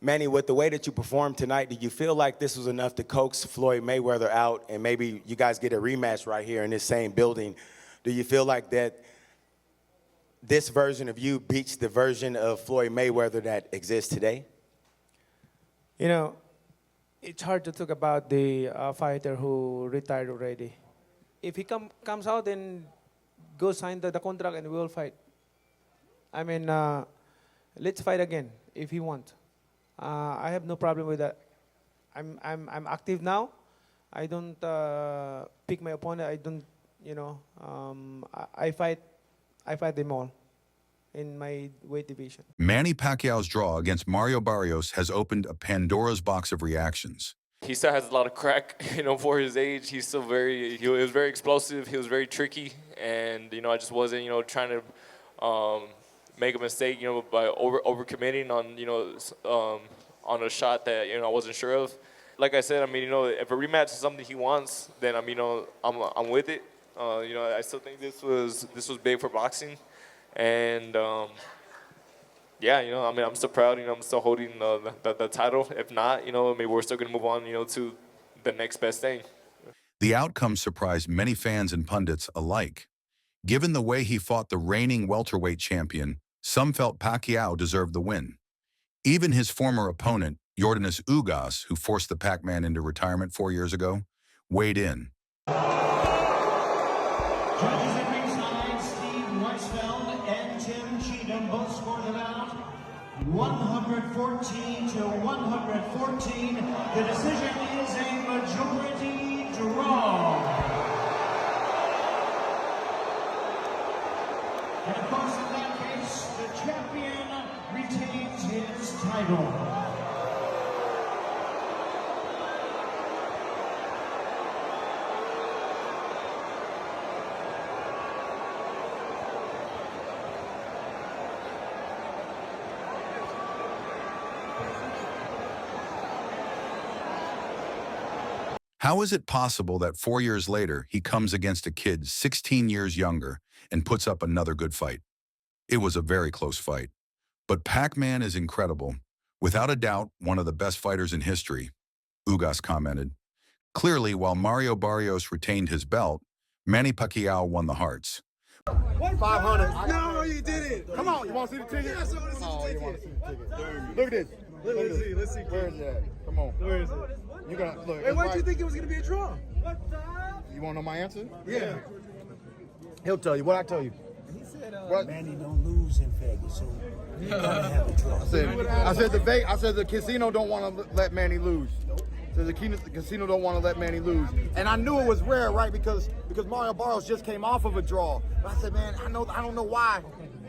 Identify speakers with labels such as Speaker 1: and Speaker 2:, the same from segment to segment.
Speaker 1: Manny, with the way that you performed tonight, do you feel like this was enough to coax Floyd Mayweather out and maybe you guys get a rematch right here in this same building? Do you feel like that this version of you beats the version of Floyd Mayweather that exists today?
Speaker 2: You know, it's hard to talk about the fighter who retired already. If he comes out and go sign the contract and we'll fight. I mean, let's fight again if he wants. I have no problem with that. I'm active now. I don't pick my opponent. I don't, I fight them all in my weight division.
Speaker 3: Manny Pacquiao's draw against Mario Barrios has opened a Pandora's box of reactions.
Speaker 4: He still has a lot of crack, for his age. He's still he was very explosive. He was very tricky, and I just wasn't, trying to make a mistake, by overcommitting on, on a shot that I wasn't sure of. Like I said, if a rematch is something he wants, then I'm with it. I still think this was big for boxing, and yeah, I'm still proud. I'm still holding the title. If not, maybe we're still gonna move on, to the next best thing.
Speaker 3: The outcome surprised many fans and pundits alike. Given the way he fought the reigning welterweight champion, some felt Pacquiao deserved the win. Even his former opponent, Yordenis Ugas, who forced the Pac-Man into retirement 4 years ago, weighed in.
Speaker 5: And Tim Cheatham both scored the bout 114 to 114. The decision is a majority draw. And of course, in that case, the champion retains his title.
Speaker 3: How is it possible that 4 years later he comes against a kid 16 years younger and puts up another good fight? It was a very close fight. But Pac-Man is incredible. Without a doubt, one of the best fighters in history, Ugas commented. Clearly, while Mario Barrios retained his belt, Manny Pacquiao won the hearts.
Speaker 6: 500. No, you didn't. Come on, you want to see the ticket?
Speaker 5: Yes, I want to see the
Speaker 6: You want
Speaker 5: ticket.
Speaker 6: to see the ticket? Look at this.
Speaker 5: Let's see.
Speaker 6: Where is that? Come on.
Speaker 5: Where is it?
Speaker 6: You gonna look?
Speaker 5: Hey, why did you think it was going to be a draw?
Speaker 6: You want to know my answer?
Speaker 5: Yeah.
Speaker 6: He'll tell you. What I tell you?
Speaker 7: He said,
Speaker 6: What?
Speaker 7: Manny don't lose in Vegas, so you gotta have a draw.
Speaker 6: I said the casino don't want to let Manny lose. So the casino don't want to let Manny lose. And I knew it was rare, right? Because Mario Barrios just came off of a draw. But I said, man, I don't know why.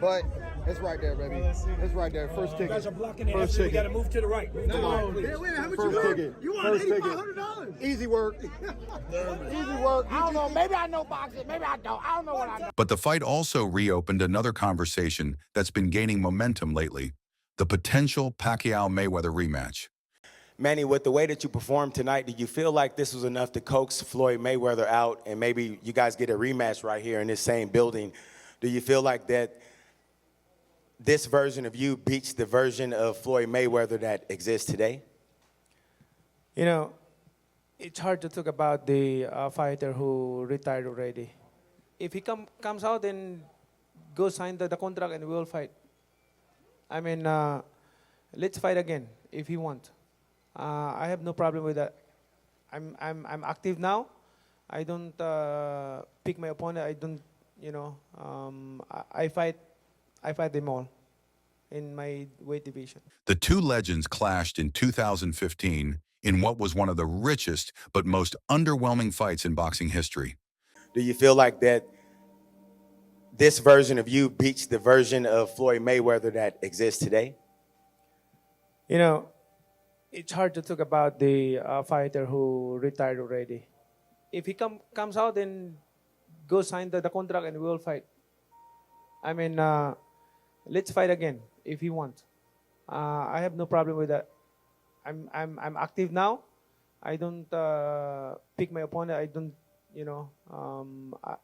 Speaker 6: But it's right there, baby. It's right there. First ticket.
Speaker 7: You guys are blocking the
Speaker 6: First
Speaker 7: exit. We
Speaker 6: ticket.
Speaker 7: gotta move to the right. Move to the right, please.
Speaker 5: Wait, how much
Speaker 6: First
Speaker 5: you
Speaker 6: ticket.
Speaker 5: won? You won
Speaker 6: First ticket.
Speaker 5: $8,500.
Speaker 6: Easy work. Easy work. I don't know. Maybe I know boxing. Maybe I don't. I don't know what I know.
Speaker 3: But the fight also reopened another conversation that's been gaining momentum lately, the potential Pacquiao-Mayweather rematch.
Speaker 1: Manny, with the way that you performed tonight, do you feel like this was enough to coax Floyd Mayweather out and maybe you guys get a rematch right here in this same building? Do you feel like that this version of you beats the version of Floyd Mayweather that exists today?
Speaker 2: You know, it's hard to talk about the fighter who retired already. If he comes out and go sign the contract and we'll fight. I mean, let's fight again if he wants. I have no problem with that. I'm active now. I don't pick my opponent. I don't, I fight them all in my weight division.
Speaker 3: The two legends clashed in 2015 in what was one of the richest but most underwhelming fights in boxing history.
Speaker 1: Do you feel like that this version of you beats the version of Floyd Mayweather that exists today?
Speaker 2: You know, it's hard to talk about the fighter who retired already. If he comes out and go sign the contract and we'll fight. I mean, let's fight again if he wants. I have no problem with that. I'm active now. I don't pick my opponent. I don't,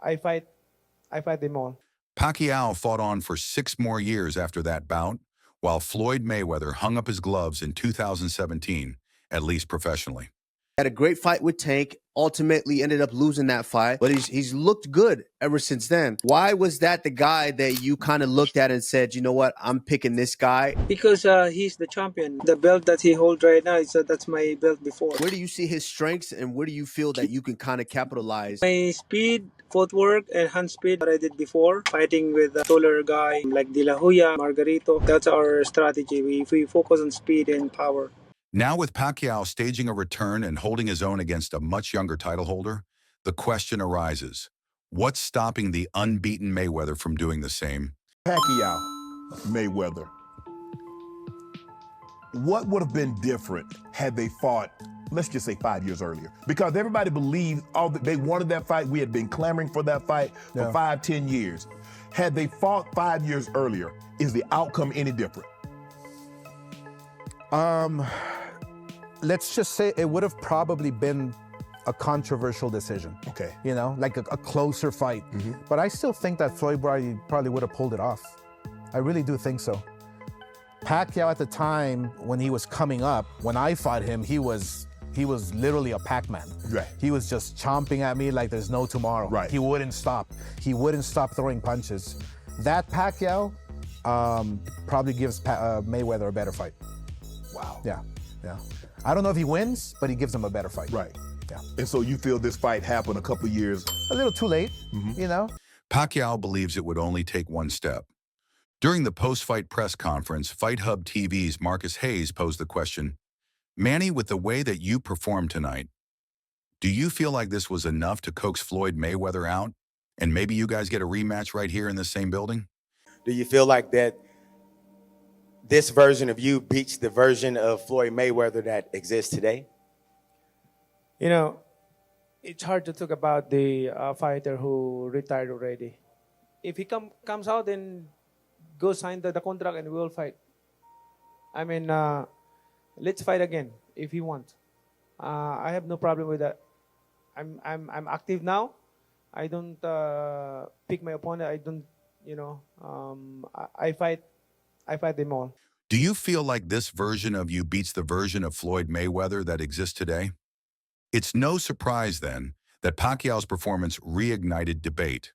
Speaker 2: I fight them all.
Speaker 3: Pacquiao fought on for 6 more years after that bout, while Floyd Mayweather hung up his gloves in 2017, at least professionally.
Speaker 8: Had a great fight with Tank, ultimately ended up losing that fight, but he's looked good ever since then. Why was that the guy that you kind of looked at and said, you know what, I'm picking this guy?
Speaker 2: Because he's the champion. The belt that he holds right now, that's my belt before.
Speaker 8: Where do you see his strengths and where do you feel that you can kind of capitalize?
Speaker 2: My speed, footwork, and hand speed that I did before, fighting with a taller guy like De La Hoya, Margarito. That's our strategy. We focus on speed and power.
Speaker 3: Now with Pacquiao staging a return and holding his own against a much younger title holder, the question arises, what's stopping the unbeaten Mayweather from doing the same?
Speaker 9: Pacquiao, Mayweather. What would have been different had they fought, let's just say 5 years earlier? Because everybody believed they wanted that fight. We had been clamoring for that fight for 5-10 years. Had they fought 5 years earlier, is the outcome any different?
Speaker 10: Let's just say it would have probably been a controversial decision.
Speaker 9: Okay.
Speaker 10: You know, like a closer fight. But I still think that Floyd probably would have pulled it off. I really do think so. Pacquiao at the time when he was coming up, when I fought him, he was literally a Pac-Man.
Speaker 9: Right.
Speaker 10: He was just chomping at me like there's no tomorrow.
Speaker 9: Right.
Speaker 10: He wouldn't stop. He wouldn't stop throwing punches. That Pacquiao probably gives Mayweather a better fight.
Speaker 9: Wow.
Speaker 10: Yeah. I don't know if he wins, but he gives him a better fight.
Speaker 9: Right.
Speaker 10: Yeah.
Speaker 9: And so you feel this fight happened a couple years?
Speaker 10: A little too late, you know?
Speaker 3: Pacquiao believes it would only take one step. During the post-fight press conference, Fight Hub TV's Marcus Hayes posed the question, Manny, with the way that you performed tonight, do you feel like this was enough to coax Floyd Mayweather out? And maybe you guys get a rematch right here in the same building?
Speaker 1: Do you feel like that this version of you beats the version of Floyd Mayweather that exists today?
Speaker 2: You know, it's hard to talk about the fighter who retired already. If he comes out and go sign the contract and we will fight. I mean, let's fight again if he wants. I have no problem with that. I'm active now. I don't pick my opponent. I don't, I fight them all.
Speaker 3: Do you feel like this version of you beats the version of Floyd Mayweather that exists today? It's no surprise, then, that Pacquiao's performance reignited debate.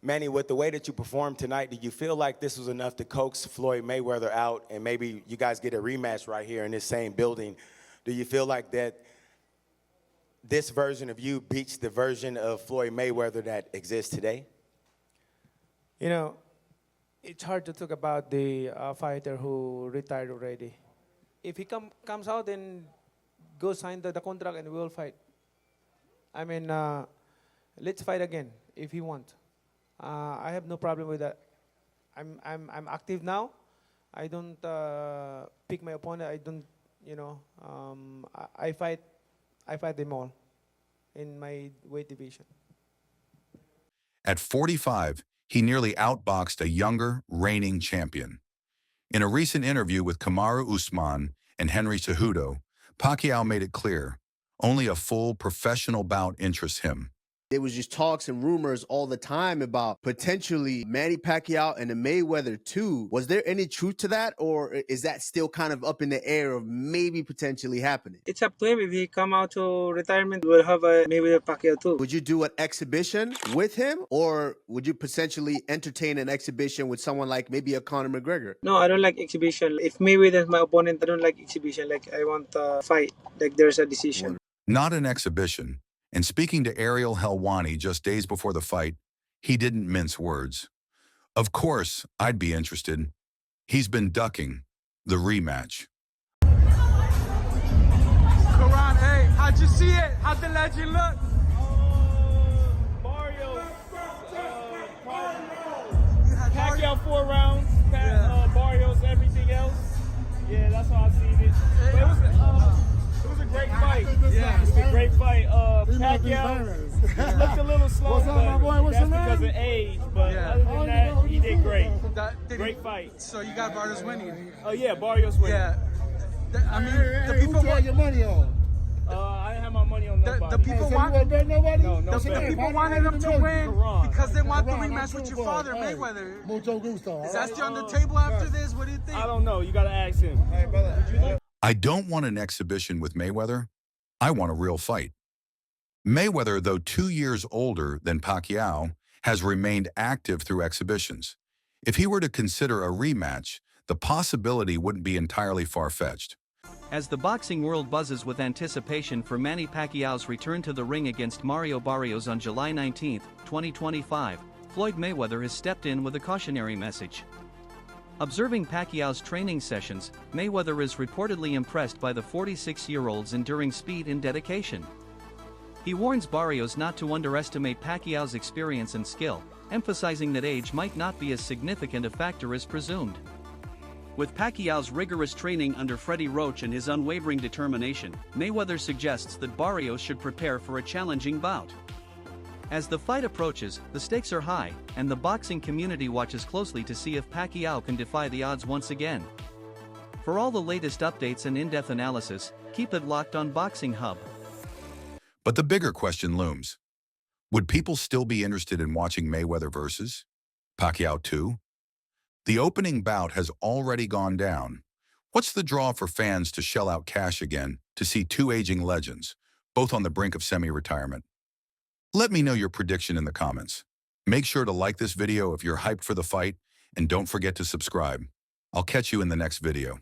Speaker 1: Manny, with the way that you performed tonight, do you feel like this was enough to coax Floyd Mayweather out and maybe you guys get a rematch right here in this same building? Do you feel like that this version of you beats the version of Floyd Mayweather that exists today?
Speaker 2: You know, it's hard to talk about the fighter who retired already. If he comes out and go sign the contract and we will fight. I mean, let's fight again if he wants. I have no problem with that. I'm active now. I don't pick my opponent. I don't, I fight them all in my weight division.
Speaker 3: At 45, he nearly outboxed a younger, reigning champion. In a recent interview with Kamaru Usman and Henry Cejudo, Pacquiao made it clear, only a full professional bout interests him.
Speaker 8: There was just talks and rumors all the time about potentially Manny Pacquiao and the Mayweather 2. Was there any truth to that, or is that still kind of up in the air of maybe potentially happening?
Speaker 2: It's up to him. If he come out to retirement, we'll have a Mayweather Pacquiao too.
Speaker 8: Would you do an exhibition with him, or would you potentially entertain an exhibition with someone like maybe a Conor McGregor?
Speaker 2: No, I don't like exhibition. If Mayweather is my opponent, I don't like exhibition. Like, I want a fight. Like, there's a decision.
Speaker 3: Not an exhibition. And speaking to Ariel Helwani just days before the fight, he didn't mince words. Of course, I'd be interested. He's been ducking the rematch.
Speaker 11: Karan, hey, how'd you see it? How'd the legend look?
Speaker 12: Barrios. Pacquiao 4 rounds. Barrios, everything else. Yeah, that's how I seen it. But it was a great fight. Yeah, it was a great fight. Pacquiao looked a little slow, that's because of age. But other than that, he did great. Great fight.
Speaker 11: So you got Barrios winning?
Speaker 12: Oh yeah, Barrios winning.
Speaker 11: Yeah. I mean, the people
Speaker 13: who got your money on?
Speaker 12: I didn't have my money on nobody.
Speaker 11: The people wanted him to win because they want the rematch with your father, Mayweather.
Speaker 6: Mucho gusto.
Speaker 11: Is that still on the table after this? What do you think?
Speaker 12: I don't know. You got to ask him.
Speaker 6: Hey, brother.
Speaker 3: I don't want an exhibition with Mayweather. I want a real fight. Mayweather, though 2 years older than Pacquiao, has remained active through exhibitions. If he were to consider a rematch, the possibility wouldn't be entirely far-fetched.
Speaker 13: As the boxing world buzzes with anticipation for Manny Pacquiao's return to the ring against Mario Barrios on July 19, 2025, Floyd Mayweather has stepped in with a cautionary message. Observing Pacquiao's training sessions, Mayweather is reportedly impressed by the 46-year-old's enduring speed and dedication. He warns Barrios not to underestimate Pacquiao's experience and skill, emphasizing that age might not be as significant a factor as presumed. With Pacquiao's rigorous training under Freddie Roach and his unwavering determination, Mayweather suggests that Barrios should prepare for a challenging bout. As the fight approaches, the stakes are high, and the boxing community watches closely to see if Pacquiao can defy the odds once again. For all the latest updates and in-depth analysis, keep it locked on Boxing Hub.
Speaker 3: But the bigger question looms. Would people still be interested in watching Mayweather versus Pacquiao 2? The opening bout has already gone down. What's the draw for fans to shell out cash again to see two aging legends, both on the brink of semi-retirement? Let me know your prediction in the comments. Make sure to like this video if you're hyped for the fight, and don't forget to subscribe. I'll catch you in the next video.